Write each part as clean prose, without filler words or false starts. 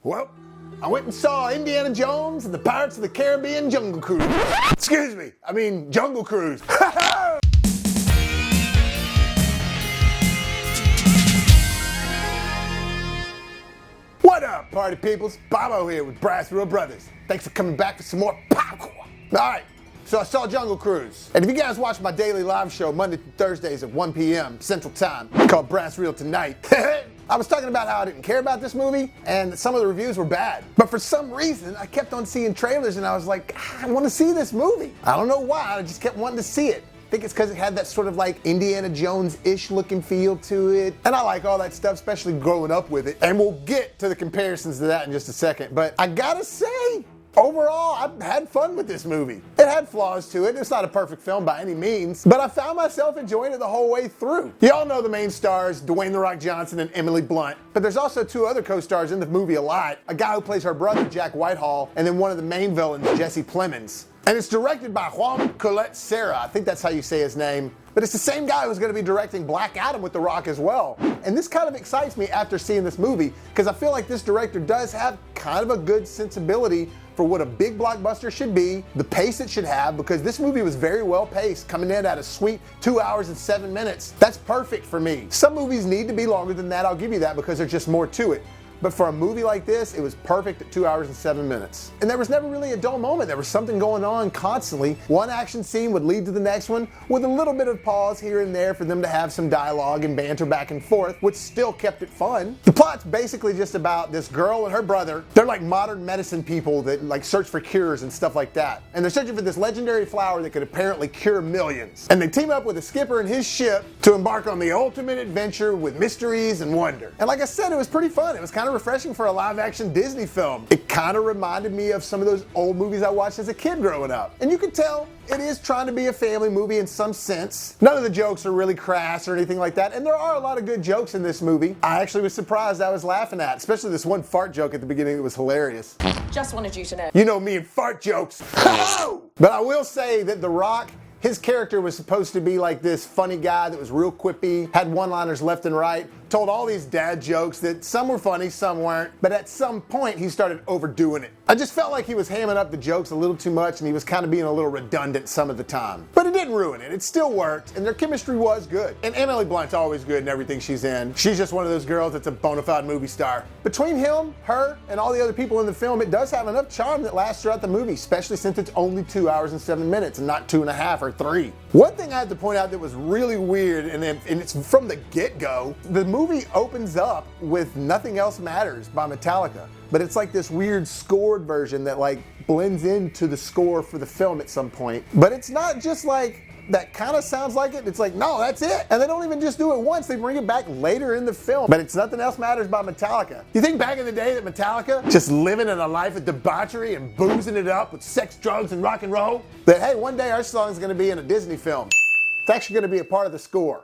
Well, I went and saw Indiana Jones and the Pirates of the Caribbean Jungle Cruise. Excuse me, I mean Jungle Cruise. What up, party peoples? Bobo here with BrassReel Brothers. Thanks for coming back for some more popcorn. Alright, so I saw Jungle Cruise. And if you guys watch my daily live show Monday through Thursdays at 1 p.m. Central Time, called BrassReel Tonight, I was talking about how I didn't care about this movie and some of the reviews were bad. But for some reason, I kept on seeing trailers and I was like, I want to see this movie. I don't know why, I just kept wanting to see it. I think it's because it had that sort of like Indiana Jones-ish looking feel to it. And I like all that stuff, especially growing up with it. And we'll get to the comparisons to that in just a second. But I gotta say, overall, I've had fun with this movie. It had flaws to it. It's not a perfect film by any means, but I found myself enjoying it the whole way through. Y'all know the main stars, Dwayne "The Rock" Johnson and Emily Blunt, but there's also two other co-stars in the movie a lot. A guy who plays her brother, Jack Whitehall, and then one of the main villains, Jesse Plemons. And it's directed by Jaume-Collet. I think that's how you say his name. But it's the same guy who's going to be directing Black Adam with The Rock as well. And this kind of excites me after seeing this movie, because I feel like this director does have kind of a good sensibility for what a big blockbuster should be, the pace it should have, because this movie was very well paced, coming in at a sweet 2 hours and 7 minutes. That's perfect for me. Some movies need to be longer than that, I'll give you that, because there's just more to it. But for a movie like this, it was perfect at 2 hours and 7 minutes. And there was never really a dull moment. There was something going on constantly. One action scene would lead to the next one with a little bit of pause here and there for them to have some dialogue and banter back and forth, which still kept it fun. The plot's basically just about this girl and her brother. They're like modern medicine people that like search for cures and stuff like that. And they're searching for this legendary flower that could apparently cure millions. And they team up with a skipper and his ship to embark on the ultimate adventure with mysteries and wonder. And like I said, it was pretty fun. It was kind of refreshing for a live-action Disney film. It kind of reminded me of some of those old movies I watched as a kid growing up. And you can tell it is trying to be a family movie in some sense. None of the jokes are really crass or anything like that, and there are a lot of good jokes in this movie. I actually was surprised I was laughing at, especially this one fart joke at the beginning that was hilarious. Just wanted you to know. You know me and fart jokes. But I will say that The Rock, his character was supposed to be like this funny guy that was real quippy, had one-liners left and right, told all these dad jokes that some were funny, some weren't, but at some point he started overdoing it. I just felt like he was hamming up the jokes a little too much and he was kind of being a little redundant some of the time. But it didn't ruin it. It still worked and their chemistry was good. And Emily Blunt's always good in everything she's in. She's just one of those girls that's a bona fide movie star. Between him, her, and all the other people in the film, it does have enough charm that lasts throughout the movie, especially since it's only 2 hours and 7 minutes and not 2.5 or 3. One thing I had to point out that was really weird, and it's from the get-go, the movie opens up with Nothing Else Matters by Metallica. But it's like this weird scored version that like blends into the score for the film at some point. But it's not just like, that kind of sounds like it. It's like, no, that's it. And they don't even just do it once. They bring it back later in the film. But it's Nothing Else Matters by Metallica. You think back in the day that Metallica, just living in a life of debauchery and boozing it up with sex, drugs, and rock and roll, that hey, one day our song's gonna be in a Disney film. It's actually gonna be a part of the score.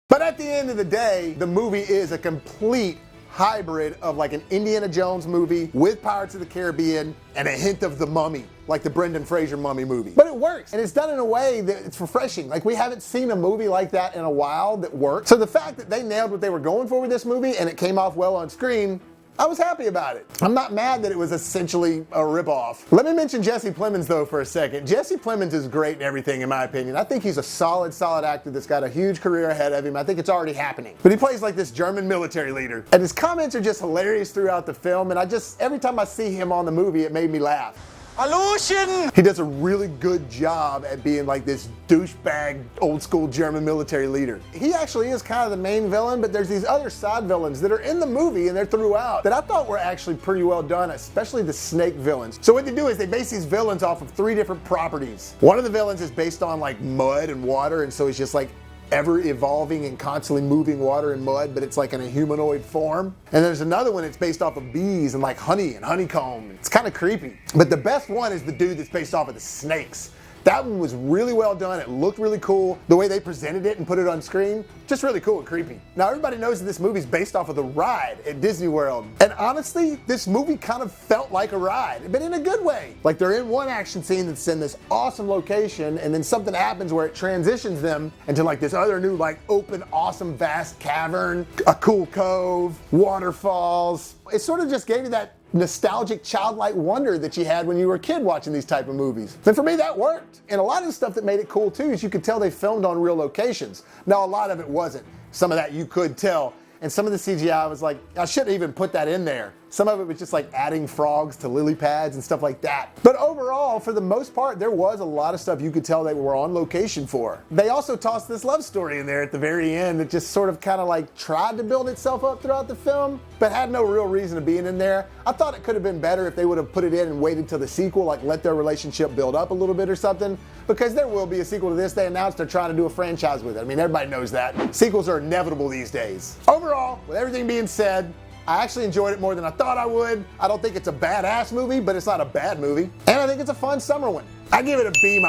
But at the end of the day, the movie is a complete hybrid of like an Indiana Jones movie with Pirates of the Caribbean and a hint of The Mummy, like the Brendan Fraser Mummy movie. But it works, and it's done in a way that it's refreshing. Like we haven't seen a movie like that in a while that worked. So the fact that they nailed what they were going for with this movie and it came off well on screen, I was happy about it. I'm not mad that it was essentially a ripoff. Let me mention Jesse Plemons though for a second. Jesse Plemons is great in everything in my opinion. I think he's a solid actor that's got a huge career ahead of him. I think it's already happening. But he plays like this German military leader. And his comments are just hilarious throughout the film, and every time I see him on the movie, it made me laugh. Hallöchen! He does a really good job at being like this douchebag, old school German military leader. He actually is kind of the main villain, but there's these other side villains that are in the movie and they're throughout that I thought were actually pretty well done, especially the snake villains. So what they do is they base these villains off of 3 different properties. One of the villains is based on like mud and water, and so he's just like ever evolving and constantly moving water and mud, but it's like in a humanoid form. And there's another one that's based off of bees and like honey and honeycomb. It's kind of creepy. But the best one is the dude that's based off of the snakes. That one was really well done. It looked really cool. The way they presented it and put it on screen, just really cool and creepy. Now, everybody knows that this movie's based off of the ride at Disney World. And honestly, this movie kind of felt like a ride, but in a good way. Like, they're in one action scene that's in this awesome location, and then something happens where it transitions them into like this other new, like, open, awesome, vast cavern, a cool cove, waterfalls. It sort of just gave you that nostalgic childlike wonder that you had when you were a kid watching these type of movies. And for me, that worked. And a lot of the stuff that made it cool too is you could tell they filmed on real locations. Now, a lot of it wasn't. Some of that you could tell. And some of the CGI was like, I shouldn't even put that in there. Some of it was just like adding frogs to lily pads and stuff like that. But overall, for the most part, there was a lot of stuff you could tell they were on location for. They also tossed this love story in there at the very end that just sort of kind of like tried to build itself up throughout the film, but had no real reason to being in there. I thought it could have been better if they would have put it in and waited till the sequel, like let their relationship build up a little bit or something, because there will be a sequel to this. They announced they're trying to do a franchise with it. I mean, everybody knows that. Sequels are inevitable these days. Overall, with everything being said, I actually enjoyed it more than I thought I would. I don't think it's a badass movie, but it's not a bad movie. And I think it's a fun summer one. I give it a B-.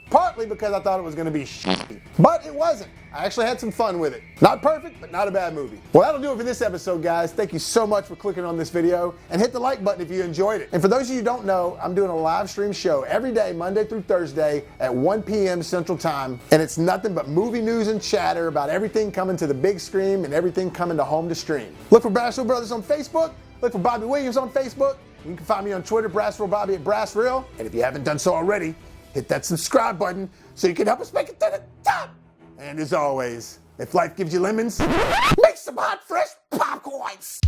Partly because I thought it was gonna be shitty, but it wasn't. I actually had some fun with it. Not perfect, but not a bad movie. Well, that'll do it for this episode, guys. Thank you so much for clicking on this video, and hit the like button if you enjoyed it. And for those of you who don't know, I'm doing a live stream show every day, Monday through Thursday at 1 p.m. Central Time, and it's nothing but movie news and chatter about everything coming to the big screen and everything coming to home to stream. Look for BrassReel Brothers on Facebook. Look for Bobby Williams on Facebook. You can find me on Twitter, BrassReel Bobby at BrassReel. And if you haven't done so already, hit that subscribe button so you can help us make it to the top. And as always, if life gives you lemons, make some hot, fresh popcorns.